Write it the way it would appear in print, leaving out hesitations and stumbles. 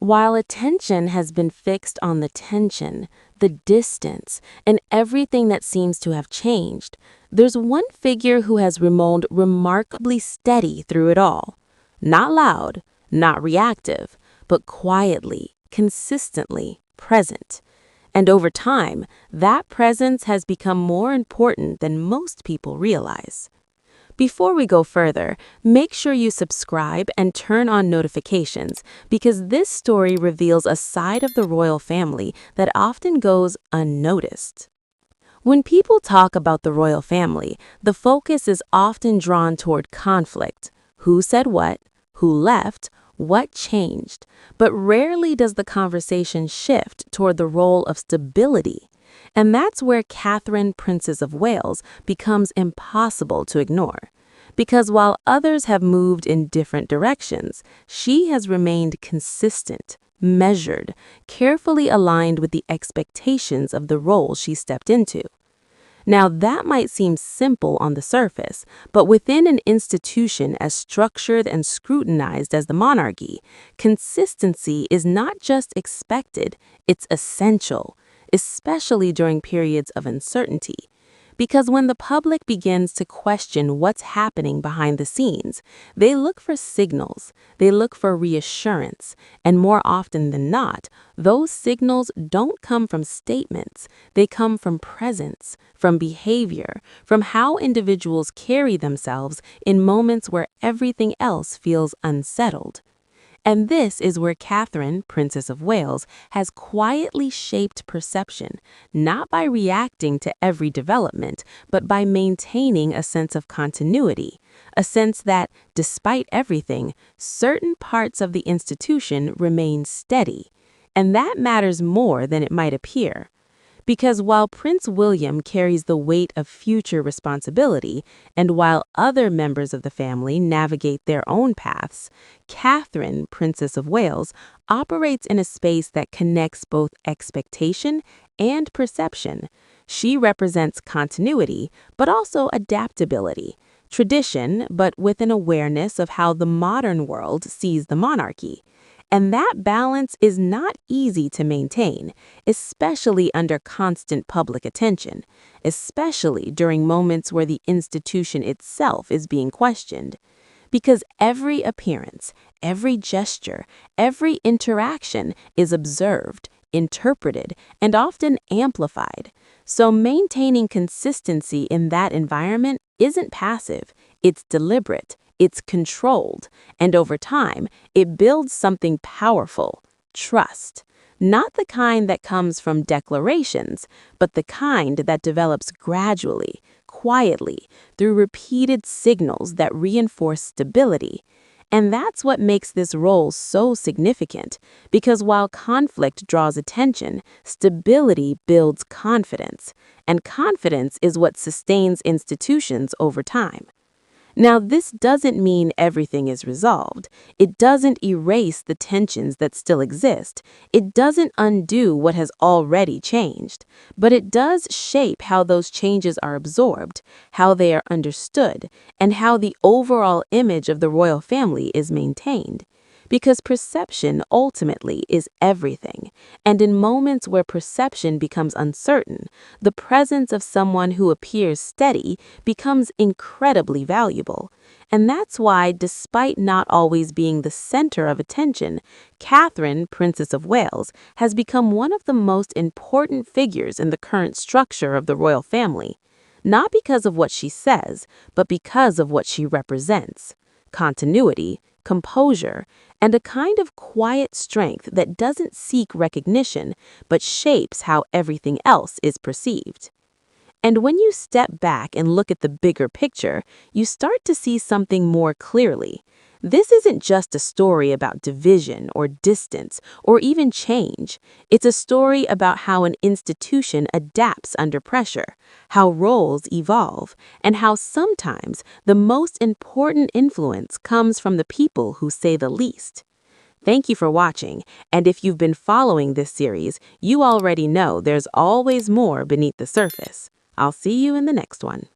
While attention has been fixed on the tension, the distance, and everything that seems to have changed, there's one figure who has remained remarkably steady through it all. Not loud, not reactive, but quietly, consistently present. And over time, that presence has become more important than most people realize. Before we go further, make sure you subscribe and turn on notifications because this story reveals a side of the royal family that often goes unnoticed. When people talk about the royal family, the focus is often drawn toward conflict. Who said what? Who left? What changed? But rarely does the conversation shift toward the role of stability. And that's where Catherine, Princess of Wales, becomes impossible to ignore. Because while others have moved in different directions, she has remained consistent, measured, carefully aligned with the expectations of the role she stepped into. Now, that might seem simple on the surface, but within an institution as structured and scrutinized as the monarchy, consistency is not just expected, it's essential, especially during periods of uncertainty. Because when the public begins to question what's happening behind the scenes, they look for signals, they look for reassurance, and more often than not, those signals don't come from statements, they come from presence, from behavior, from how individuals carry themselves in moments where everything else feels unsettled. And this is where Catherine, Princess of Wales, has quietly shaped perception, not by reacting to every development, but by maintaining a sense of continuity, a sense that, despite everything, certain parts of the institution remain steady. And that matters more than it might appear. Because while Prince William carries the weight of future responsibility, and while other members of the family navigate their own paths, Catherine, Princess of Wales, operates in a space that connects both expectation and perception. She represents continuity, but also adaptability, tradition, but with an awareness of how the modern world sees the monarchy. And that balance is not easy to maintain, especially under constant public attention, especially during moments where the institution itself is being questioned. Because every appearance, every gesture, every interaction is observed, interpreted, and often amplified. So maintaining consistency in that environment isn't passive, it's deliberate. It's controlled, and over time, it builds something powerful, trust. Not the kind that comes from declarations, but the kind that develops gradually, quietly, through repeated signals that reinforce stability. And that's what makes this role so significant, because while conflict draws attention, stability builds confidence, and confidence is what sustains institutions over time. Now, this doesn't mean everything is resolved. It doesn't erase the tensions that still exist. It doesn't undo what has already changed. But it does shape how those changes are absorbed, how they are understood, and how the overall image of the royal family is maintained. Because perception ultimately is everything, and in moments where perception becomes uncertain, the presence of someone who appears steady becomes incredibly valuable. And that's why, despite not always being the center of attention, Catherine, Princess of Wales, has become one of the most important figures in the current structure of the royal family. Not because of what she says, but because of what she represents: continuity, composure, and a kind of quiet strength that doesn't seek recognition, but shapes how everything else is perceived. And when you step back and look at the bigger picture, you start to see something more clearly. This isn't just a story about division or distance or even change. It's a story about how an institution adapts under pressure, how roles evolve, and how sometimes the most important influence comes from the people who say the least. Thank you for watching, and if you've been following this series, you already know there's always more beneath the surface. I'll see you in the next one.